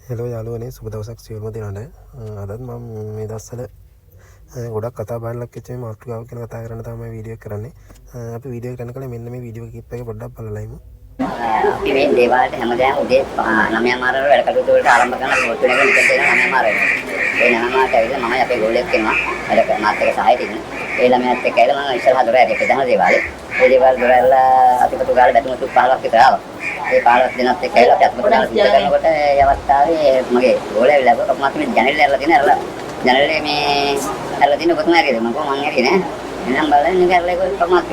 Hello යාළුවනේ සුබ දවසක් සියලුම දෙනාට. අදත් මම මේ දවස්වල ගොඩක් කතා බහලක් වෙච්ච මේ මාතෘකාවක් ගැන කතා කරන්න තමයි වීඩියෝ එක කරන්නේ. අපි වීඩියෝ එක කරන කලින් මෙන්න මේ වීඩියෝ ක්ලිප් එක පොඩ්ඩක් බලලා ඉමු. අපි මේ දේවාලයට හැමදාම උදේ 9 මාරවල වැඩ කටයුතු වලට ආරම්භ කරන මොහොත වෙනකන් නිකන් තියෙන 9 මාර වෙනවා. ඒ 9 මාරට ඇවිල්ලා මමයි අපේ ගෝලයක් වෙනවා. වැඩ මාත් එක්ක සහායට ඉන්න. ඒ ළමයාත් එක්ක ඇවිල්ලා මම ඉස්සරහ දොර ඇරේ ප්‍රධාන දේවාලේ. ඒ දේවාල දොර ඇරලා අතිපතු ගාලා බැතුම තුක් 15ක් විතර ආවා. ඒ 15 දෙනාත් එක්ක ඇවිල්ලා අපි අතිපතු ගාලා සිද්ධ කරනකොට ඒ අවස්ථාවේ මගේ ගෝලයා ඇවිල්ලා කොහොමද මේ ජනෙල් ඇරලා තියෙන ඇරලා ජනෙලේ මේ ඇරලා තියෙන කොහොමද ඇරියද මම කොහොම මං ඇරියේ නෑ. එනම් බලන්න නිකන් ඇරලා ඒක කොහොමද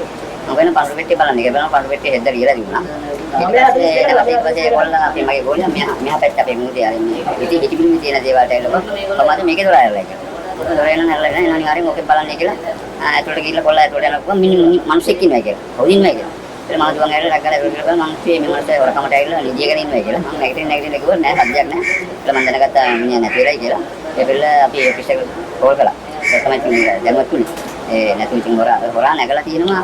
මම වෙන පඳු පෙට්ටිය බලන්න. ඒක බලන පඳු පෙට්ටිය හෙද්ද ලියලා තිබුණා. ඊට පස්සේ කොල්ලා අපි මගේ ගෝලියා මෙහා පැත්ත අපේ මුහුදේ ආවේ මේ ඉතින් පිටිපිටින් තියෙන දේවල්ට ඇවිල්ලා කොහොමද මේකේ දොර ඇරලා කියලා. දොර එන ඇරලා නෑ අනිවාර්යෙන් ඕකේ බලන්නේ කියලා. ඇතුළට ගිහිල්ලා කොල්ලා ඇතුළට යනකොට මිනිස්සෙක් ඉන්නවා කියලා. හොදින්මයි කියලා. ඊට මම දුවන් ඇරලා රැග්ගලා ඇතුළට ගිහලා මම කිව්වේ මේ මනසේ වරකමට ඇවිල්ලා නිදියගෙන ඉන්නවා කියලා. මම නැගිටින්න කිව්වා නෑ සද්දයක් නෑ. ඊට මම දැනගත්තා මිනිහා නැති වෙලයි කියලා. ඒ පිළ අපි ඔෆිස් එක කෝල් කළා. ඒක තමයි දැනුවත් තුනේ. ඒ නැතු ඉතින් හොරා නැගලා තියෙනවා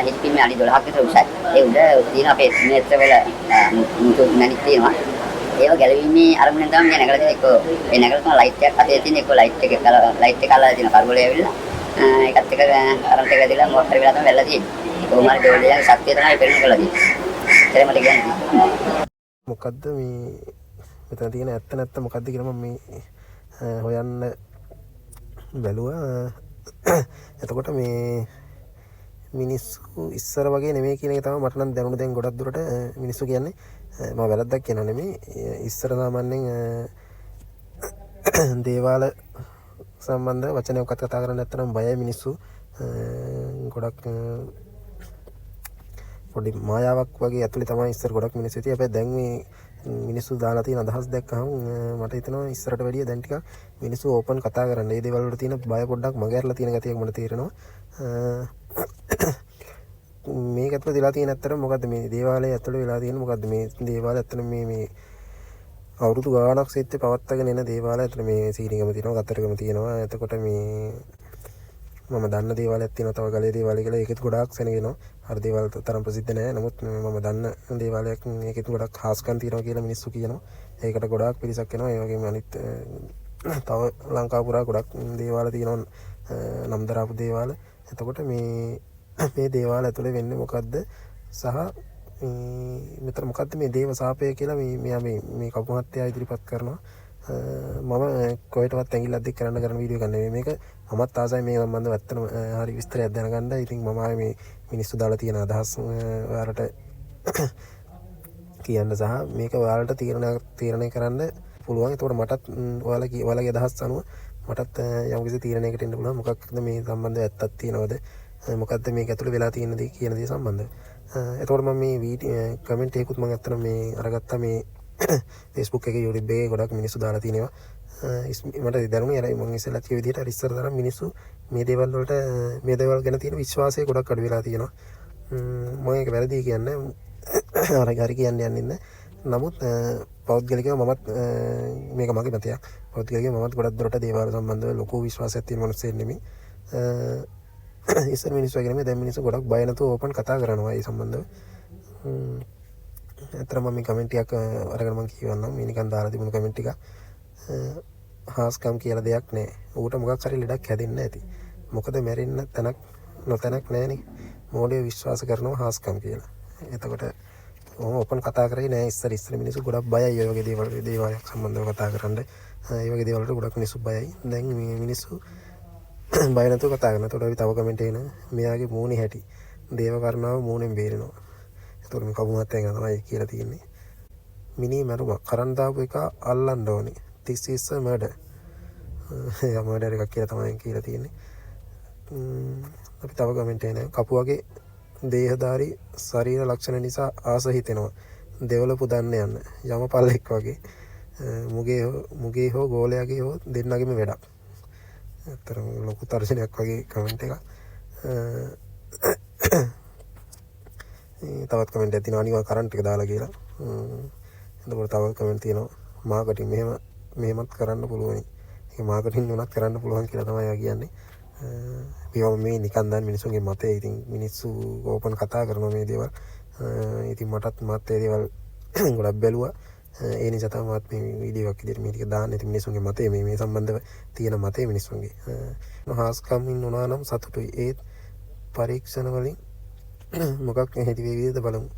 HP මේ අඩි 12ක් විතර උසයි. ඒ උඩ තියෙන අපේ මේත්‍ර වල මුතු මැණික් තියෙනවා. ඒව ගැලවීමේ අරමුණෙන් තමයි මම නැගලා තියෙන්නේ. එක්ක ඒ නැගලා තියෙන ලයිට් එකක් අතේ තියෙන එක්ක ලයිට් එක අල්ලලා තියෙන කරගලේ ඇවිල්ලා ඒකත් එක කරන්ට් එක ඇදලා මොටර් වෙලා තමයි වැල්ලා තියෙන්නේ. කොහොම හරි ඩෝලියගේ ශක්තිය තමයි පෙරණ කරලා තියෙන්නේ. ඒක මට කියන්නේ. මොකද්ද මේ මෙතන තියෙන ඇත්ත නැත්ත මොකද්ද කියලා මම මේ හොයන්න බැලුවා. එතකොට මේ මිනිස්සු ඉස්සර වගේ නෙමෙයි කියන එක තමයි මට නම් දැනුණ. දැන් ගොඩක් දුරට මිනිස්සු කියන්නේ මම වැරද්දක් කියනවා නෙමෙයි. ඉස්සර සාමාන්‍යයෙන් දේවාල සම්බන්ධ වචනයක් කතා කරන්න නැත්නම් බයයි මිනිස්සු. ගොඩක් පොඩි මායාවක් වගේ ඇතුලේ තමයි ඉස්සර ගොඩක් මිනිස්සු හිටියේ. හැබැයි දැන් මේ මිනිස්සු දාලා තියෙන අදහස් දැක්කහම මට හිතෙනවා ඉස්සරට වැඩිය දැන් ටිකක් මිනිස්සු ඕපන් කතා කරන්න. මේ දේවල් වල තියෙන බය පොඩ්ඩක් මගහැරලා තියෙන ගතියක් මට තේරෙනවා. මේක ඇතුළේ වෙලා තියෙන ඇත්තට මොකද්ද මේ දේවාලය ඇතුළේ වෙලා තියෙන මොකද්ද මේ දේවාලය ඇත්තට මේ අවුරුදු ගාණක් සිත්තේ පවත්වාගෙන එන දේවාලය ඇතුළේ මේ සීනිගම තියෙනවා, කතරගම තියෙනවා. එතකොට මේ මම දන්න දේවාලයක් තියෙනවා, තව ගලේ දේවාලය කියලා. ඒකෙත් ගොඩාක් සෙනගෙනවා. අර දේවාල තරම් ප්‍රසිද්ධ නෑ. නමුත් මම දන්න දේවාලයක් ඒකෙත් ගොඩක් හාස්කම් තියෙනවා කියලා මිනිස්සු කියනවා. ඒකට ගොඩාක් පිරිසක් එනවා. ඒ වගේම අනිත් තව ලංකාව පුරා ගොඩක් දේවාල තියෙනවා, නම් දරාපු දේවාල. එතකොට මේ දේවාල ඇතුලේ වෙන්නේ මොකද්ද සහ මෙතන මොකද්ද මේ දේව සාපය කියලා මෙයා මේ කපු මහත්තයා ඉදිරිපත් කරනවා. මම කොහෙටවත් ඇඟිල්ලක් දික් කරන්න කරන වීඩියෝ එකක් නෙමෙයි මේක. මමත් ආසයි මේ සම්බන්ධව ඇත්තටම හරි විස්තරයක් දැනගන්න. ඉතින් මම ආයේ මේ මිනිස්සු දාලා තියෙන අදහස් ඔයාලට කියන්න සහ මේක ඔයාලට තීරණය කරන්න පුළුවන්. ඒතකොට මටත් ඔයාලගේ අදහස් අනුව මටත් යම්කිසි තීරණයකට එන්න පුළුවන්. මොකක්ද මේ සම්බන්ධව ඇත්තක් තියනවද? මොකද්ද මේක ඇතුළේ වෙලා තියෙන දේ කියන දේ සම්බන්ධව. එතකොට මම මේ වීඩියෝ කමෙන්ට් එකකුත් මම අත්තන මේ අරගත්තා මේ Facebook එකේ YouTube එකේ ගොඩක් මිනිස්සු දාලා තිනවා. මට දැනුනේ අර මම ඉස්සෙල්ලා කිව්ව විදිහට අර ඉස්සර තරම් මිනිස්සු මේ දේවල් වලට මේ දේවල් ගැන තියෙන විශ්වාසය ගොඩක් අඩු වෙලා තියෙනවා. මම ඒක වැරදි කියන්නේ අර හරි කියන්නේ යන්නේ. නමුත් පෞද්ගලිකව මමත් මේක මගේ මතයක්. පෞද්ගලිකව මමත් ගොඩක් දුරට දේවල් සම්බන්ධව ලොකු විශ්වාසයක් තියෙන මිනිස්සෙක් නෙමෙයි. ඉස්සර මිනිස්සු වගේ නෙමෙයි. දැන් මිනිස්සු ගොඩක් බය නැතුව ඕපන් කතා කරනවා ඒ සම්බන්ධව. ඇත්තටම මම මේ කමෙන්ට් එකක් අරගෙන මම කියවන්නම්. මේ නිකන් දාලා තිබුණු කමෙන්ට් එක. හාස්කම් කියලා දෙයක් නැහැ. ඌට මොකක් හරි ලෙඩක් හැදෙන්න ඇති. මොකද මැරෙන්න තැනක් නොතැනක් නැහනේ. මොඩේ විශ්වාස කරනවා හාස්කම් කියලා. එතකොට ඕපන් කතා කරේ නෑ ඉස්සර මිනිස්සු ගොඩක් බයයි ඔය වගේ දේවල් සම්බන්ධව කතා කරන්න. ඒ වගේ දේවල් වලට ගොඩක් මිනිස්සු බයයි. දැන් මේ මිනිස්සු බය නැතුව කතා කරනවා. එතකොට අපි තව කමෙන්ට් එන මෙයාගේ මූණේ හැටි. දේව කරුණාව මූණෙන් බේරෙනවා. එතකොට මේ කපු මහත්තයා ගැන තමයි කියලා තියෙන්නේ. මිනි මරුම කරන් දාපු එක අල්ලන්න ඕනේ. This is a murder. එයා මර්ඩර් එකක් කියලා තමයි කියලා තියෙන්නේ. අපි තව කමෙන්ට් එන කපුවගේ දේහධාරී ශරීර ලක්ෂණ නිසා ආස හිතෙනවා. දෙවල පුදන්න යන්න. යම පල්ලෙක් වගේ. මුගේ හෝ ගෝලයාගේ හෝ දෙන්නගෙම වැඩක්. ඇත්තටම ලොකු තර්ජනයක් වගේ කමෙන්ට් එකක්. තවත් කමෙන්ට් එකක් තියෙනවා අනිවා කරන්ට් එක දාලා කියලා. එතකොට තව කමෙන්ට් තියෙනවා මාකටිං මෙහෙමත් කරන්න පුළුවනි. ඒක මාකටිං උනත් කරන්න පුළුවන් කියලා තමයි එයා කියන්නේ. මේ නිකන් දැන් මිනිස්සුන්ගේ මතය. ඉතින් මිනිස්සු ඕපන් කතා කරනවා මේ දේවල්. ඉතින් මටත් ඒ දේවල් ගොඩක් බැලුවා. ඒ නිසා තමයි මේ වීඩියෝ එකක් විදිහට මේ ටික දාන්නේ. ඉතින් මිනිස්සුන්ගේ මතය මේ සම්බන්ධව තියෙන මතය මිනිස්සුන්ගේ. හාස්කම් වුණා නම් සතුටුයි. ඒත් පරීක්ෂණ වලින් මොකක් හේතු වේවිද බලමු.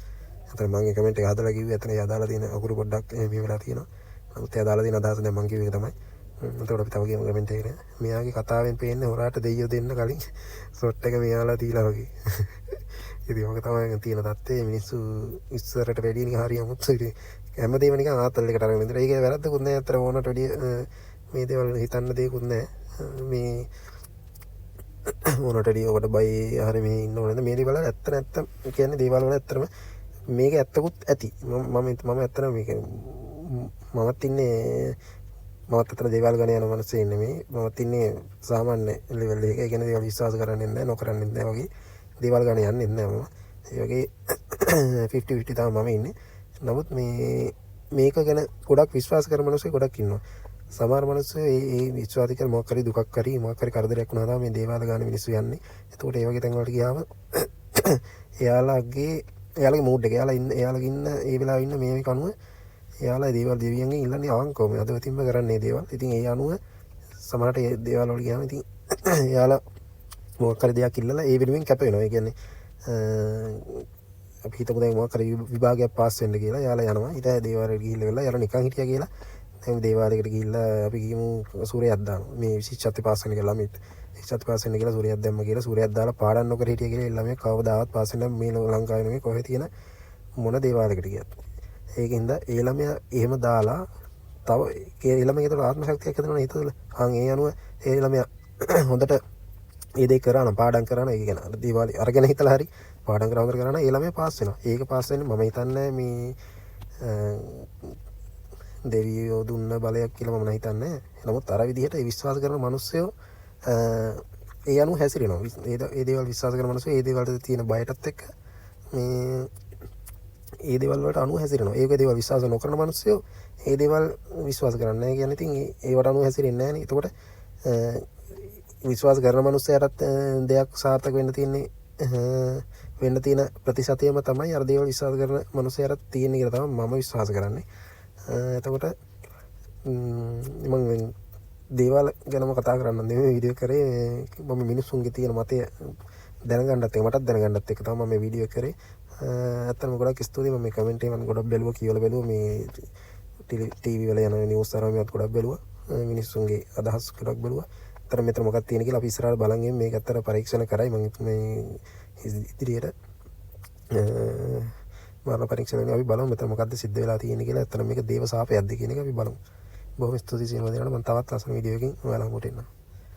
අතන මම කමෙන්ට් එක හදලා කිව්වේ අතන යදාලා තියෙන අකුරු පොඩ්ඩක් මේ වෙලා තියෙනවා. නමුත් යදාලා තියෙන අදහස දැන් මම කිව්ව එක තමයි. එතකොට අපි තව කියමු කමෙන්ට් එකේ. මෙයාගේ කතාවෙන් පේන්නේ හොරාට දෙයියෝ දෙන්න කලින් ෂොට් එක මෙයාලා දීලා වගේ. ඉතින් ඔක තමයි තියෙන තත්ත්වය. මිනිස්සු ඉස්සරට වැඩි නිකන් හරි අමුතු ඉතින් හැමදේම නිකන් ආතල් එකට අරගෙන ඉඳලා ඒකේ වැරද්දකුත් නැහැ. අතර ඕනට වැඩි මේ දේවල් හිතන්න දෙයක්වත් නැහැ. මේ ඕනට වැඩි ඔබට බයි හරි මේ ඉන්න ඕනද මේ දේවල් වල ඇත්ත නැත්තම් කියන්නේ දේවල් වල ඇත්තම මේක ඇත්තකුත් ඇති. මම ඇත්තම මේක මමත් ඉන්නේ මමත් අතර දේවල් ගණ යන මනසේ ඉන්නේ මේ. මමත් ඉන්නේ සාමාන්‍ය ලෙවල් එකක. ඒ කියන්නේ දේවල් විශ්වාස කරන්නේ නැහැ, නොකරන්නේ නැහැ වගේ. දේවල් ගණ යන්නේ නැහැ මම. ඒ වගේ 50-50 තමයි මම ඉන්නේ. නමුත් මේක ගැන ගොඩක් විශ්වාස කරන මිනිස්සු ගොඩක් ඉන්නවා. සමහර මිනිස්සු ඒ විශ්වාස කරන මොකක් හරි දුකක් හරි මොකක් හරි කරදරයක් වුණා තමයි මේ දේවල් ගන්න මිනිස්සු යන්නේ. එතකොට ඒ වගේ තැන් වලට ගියාම එයාලගේ මූඩ් එක එයාලගේ ඉන්න ඒ වෙලාවේ ඉන්න මේ කනුව එයාලා දේවල් දෙවියන්ගෙන් ඉල්ලන්නේ අවංකවම අදවතින්ම කරන්නේ දේවල්. ඉතින් ඒ අනුව සමහරට ඒ දේවල් වලට ගියාම ඉතින් එයාලා මොකක් හරි දෙයක් ඉල්ලලා ඒ වෙනුවෙන් කැප වෙනවා. ඒ කියන්නේ අපි හිතමු දැන් මොකක් හරි විභාගයක් පාස් වෙන්න කියලා එයාලා යනවා. ඊට දේවාලයට ගිහිල්ලා වෙලා එයාලා නිකන් හිටියා කියලා දැන් දේවාලයකට ගිහිල්ලා අපි කියමු සූර්යයක් දානවා. මේ විශිෂ්ටත්ව පාස් වෙන කියලා ළමයිට විශිෂ්ටත්ව පාස් වෙන්න කියලා සූර්යයක් දැම්ම කියලා සූර්යයක් දාලා පාඩම් නොකර හිටියා කියලා ඒ ළමයා කවදාවත් පාස් වෙන්න මේ ලංකාවේ නෙමෙයි කොහෙද තියෙන මොන දේවාලයකට ගියත්. ඒකින්ද ඒ ළමයා එහෙම දාලා තව ඒ ළමයාට ආත්ම ශක්තියක් හදනවා හිතවල. ඒ අනුව ඒ ළමයා හොඳට ඒ දේ කරා නම් පාඩම් කරා නම් ඒක ගැන දේවාලේ අරගෙන හිතලා හරි පාඩම් කරා හොඳට කරා නම් ඒ ළමයා පාස් වෙනවා. ඒක පාස් වෙන්නේ මම හිතන්නේ මේ දෙවියෝ දුන්න බලයක් කියලා මම හිතන්නේ. නමුත් අර විදිහට ඒ විශ්වාස කරන මිනිස්සුયો ඒ අනුව හැසිරෙනවා. ඒ දේවල් විශ්වාස කරන මිනිස්සු ඒ දේවල්ට තියෙන බයටත් එක්ක මේ ඒ දේවල් වලට අනුව හැසිරෙනවා. ඒක දේවල් විශ්වාස නොකරන මිනිස්සුયો ඒ දේවල් විශ්වාස කරන්නේ නැහැ කියන්නේ ඉතින් ඒවට අනුව හැසිරෙන්නේ නැහැ නේ. එතකොට විශ්වාස කරන මිනිස්සයාටත් දෙයක් සාර්ථක වෙන්න තියෙන ප්‍රතිශතයම තමයි අර දේවල් විශ්වාස කරන මිනිස්සයාටත් තියෙන්නේ කියලා තමයි මම විශ්වාස කරන්නේ. එතකොට මම දේවල් ගැනම කතා කරන්න නෙමෙයි වීඩියෝ කරේ. මම මිනිස්සුන්ගේ තියෙන මතය දැනගන්නත් එක මටත් දැනගන්නත් එක තමයි මම මේ වීඩියෝ කරේ. ඇත්තටම ගොඩක් ස්තුතියි. මම මේ කමෙන්ට් එක මම ගොඩක් බැලුවා කියවලා බැලුවා. මේ ටීවී වල යන නිවුස් අරමියත් ගොඩක් බැලුවා. මිනිස්සුන්ගේ අදහස් ගොඩක් බැලුවා. අතර මෙතන මොකක්ද තියෙන කියලා අපි ඉස්සරහට බලන් ඉන්නේ. මේක අතර පරීක්ෂණ කරයි මම මේ ඉදිරියට මරණ පරීක්ෂණය අපි බලමු මෙතන මොකක්ද සිද්ධ වෙලා තියෙන්නේ කියලා. අතන මේක දේව සාපයක්ද කියන එක අපි බලමු. බොහොම ස්තුතියි සියලුම දෙනාට. මම තවත් ලස්සන වීඩියෝ එකකින් ඔයාලා හමුවට එන්නම්.